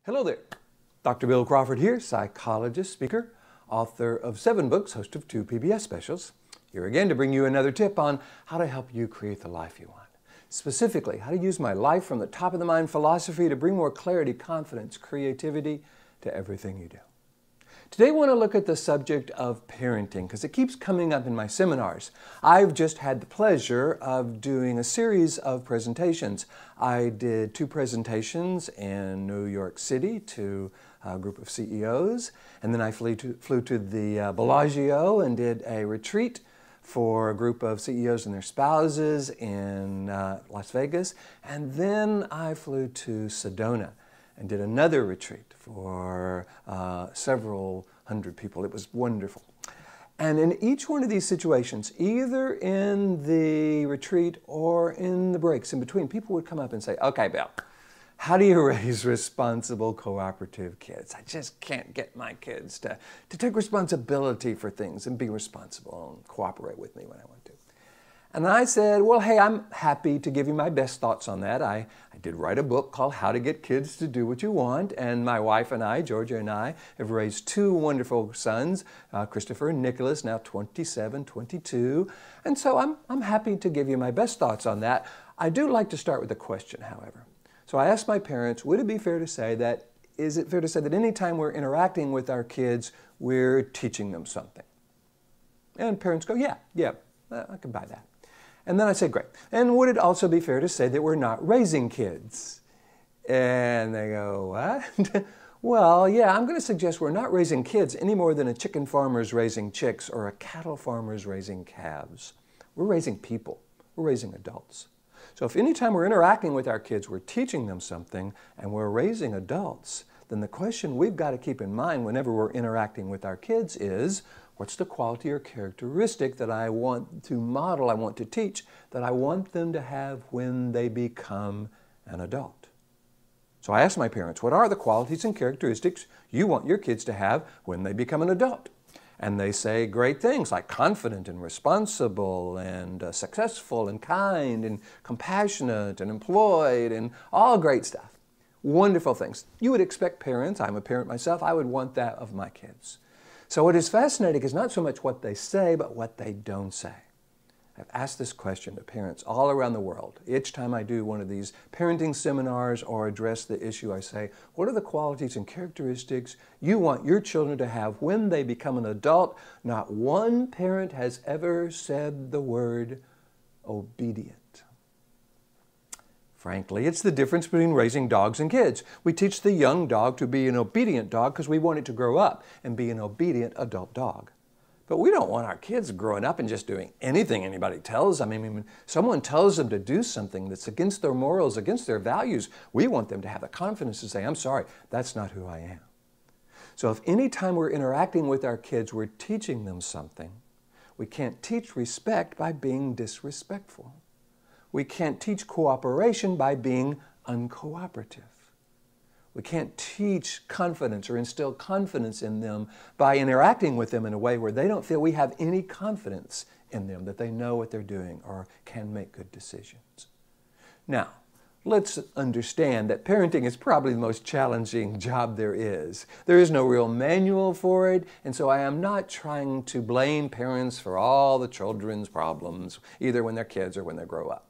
Hello there. Dr. Bill Crawford here, psychologist, speaker, author of 7 books, host of 2 PBS specials. Here again to bring you another tip on how to help you create the life you want. Specifically, how to use my life from the top of the mind philosophy to bring more clarity, confidence, creativity to everything you do. Today I want to look at the subject of parenting because it keeps coming up in my seminars. I've just had the pleasure of doing a series of presentations. I did 2 presentations in New York City to a group of CEOs, and then I flew to the Bellagio and did a retreat for a group of CEOs and their spouses in Las Vegas, and then I flew to Sedona and did another retreat for several hundred people. It was wonderful. And in each one of these situations, either in the retreat or in the breaks in between, people would come up and say, "Okay, Bill, how do you raise responsible, cooperative kids? I just can't get my kids to take responsibility for things and be responsible and cooperate with me when I want to." And I said, well, hey, I'm happy to give you my best thoughts on that. I did write a book called How to Get Kids to Do What You Want, and my wife and I, Georgia and I, have raised 2 wonderful sons, Christopher and Nicholas, now 27, 22. And so I'm happy to give you my best thoughts on that. I do like to start with a question, however. So I asked my parents, would it be fair to say that, is it fair to say that anytime we're interacting with our kids, we're teaching them something? And parents go, yeah, I can buy that. And then I said, great. And would it also be fair to say that we're not raising kids? And they go, what? Well, yeah, I'm going to suggest we're not raising kids any more than a chicken farmer's raising chicks or a cattle farmer's raising calves. We're raising people. We're raising adults. So if anytime we're interacting with our kids, we're teaching them something and we're raising adults, then the question we've got to keep in mind whenever we're interacting with our kids is, what's the quality or characteristic that I want to model, I want to teach, that I want them to have when they become an adult? So I asked my parents, what are the qualities and characteristics you want your kids to have when they become an adult? And they say great things like confident and responsible and successful and kind and compassionate and employed and all great stuff. Wonderful things. You would expect parents, I'm a parent myself, I would want that of my kids. So what is fascinating is not so much what they say, but what they don't say. I've asked this question to parents all around the world. Each time I do one of these parenting seminars or address the issue, I say, what are the qualities and characteristics you want your children to have when they become an adult? Not one parent has ever said the word obedient. Frankly, it's the difference between raising dogs and kids. We teach the young dog to be an obedient dog because we want it to grow up and be an obedient adult dog. But we don't want our kids growing up and just doing anything anybody tells them. I mean, when someone tells them to do something that's against their morals, against their values, we want them to have the confidence to say, I'm sorry, that's not who I am. So if any time we're interacting with our kids, we're teaching them something, we can't teach respect by being disrespectful. We can't teach cooperation by being uncooperative. We can't teach confidence or instill confidence in them by interacting with them in a way where they don't feel we have any confidence in them, that they know what they're doing or can make good decisions. Now, let's understand that parenting is probably the most challenging job there is. There is no real manual for it, and so I am not trying to blame parents for all the children's problems, either when they're kids or when they grow up.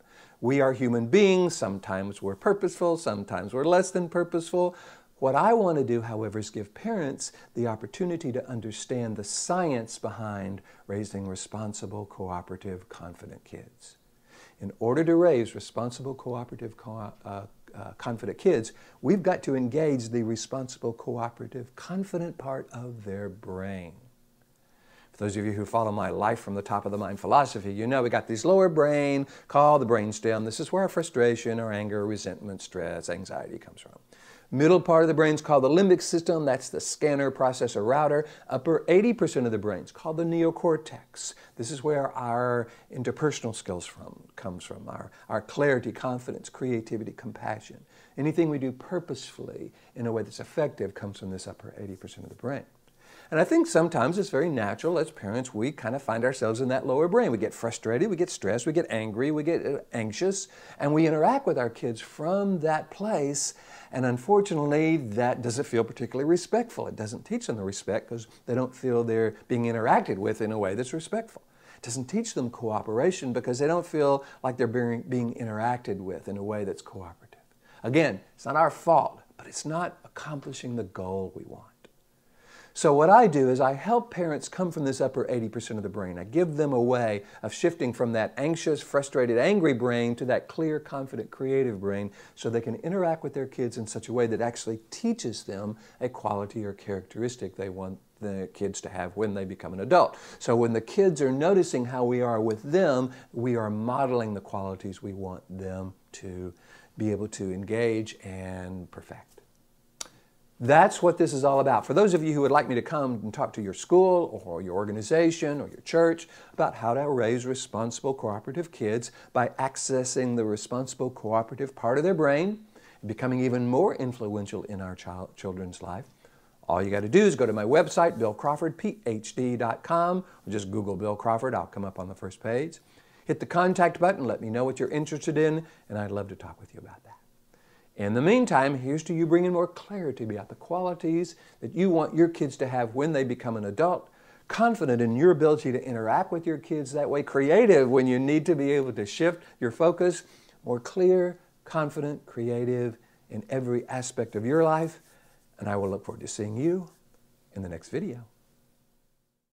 We are human beings. Sometimes we're purposeful, sometimes we're less than purposeful. What I want to do, however, is give parents the opportunity to understand the science behind raising responsible, cooperative, confident kids. In order to raise responsible, cooperative, confident kids, we've got to engage the responsible, cooperative, confident part of their brain. For those of you who follow my life from the top of the mind philosophy, you know we got this lower brain called the brainstem. This is where our frustration, our anger, resentment, stress, anxiety comes from. Middle part of the brain is called the limbic system. That's the scanner, processor, router. Upper 80% of the brain is called the neocortex. This is where our interpersonal skills comes from, our clarity, confidence, creativity, compassion. Anything we do purposefully in a way that's effective comes from this upper 80% of the brain. And I think sometimes it's very natural as parents, we kind of find ourselves in that lower brain. We get frustrated, we get stressed, we get angry, we get anxious, and we interact with our kids from that place. And unfortunately, that doesn't feel particularly respectful. It doesn't teach them the respect because they don't feel they're being interacted with in a way that's respectful. It doesn't teach them cooperation because they don't feel like they're being interacted with in a way that's cooperative. Again, it's not our fault, but it's not accomplishing the goal we want. So what I do is I help parents come from this upper 80% of the brain. I give them a way of shifting from that anxious, frustrated, angry brain to that clear, confident, creative brain so they can interact with their kids in such a way that actually teaches them a quality or characteristic they want the kids to have when they become an adult. So when the kids are noticing how we are with them, we are modeling the qualities we want them to be able to engage and perfect. That's what this is all about. For those of you who would like me to come and talk to your school or your organization or your church about how to raise responsible, cooperative kids by accessing the responsible, cooperative part of their brain and becoming even more influential in our children's life, all you got to do is go to my website, BillCrawfordPh.com, or just Google Bill Crawford. I'll come up on the first page. Hit the contact button, let me know what you're interested in, and I'd love to talk with you about that. In the meantime, here's to you bringing more clarity about the qualities that you want your kids to have when they become an adult, confident in your ability to interact with your kids that way, creative when you need to be able to shift your focus, more clear, confident, creative in every aspect of your life. And I will look forward to seeing you in the next video.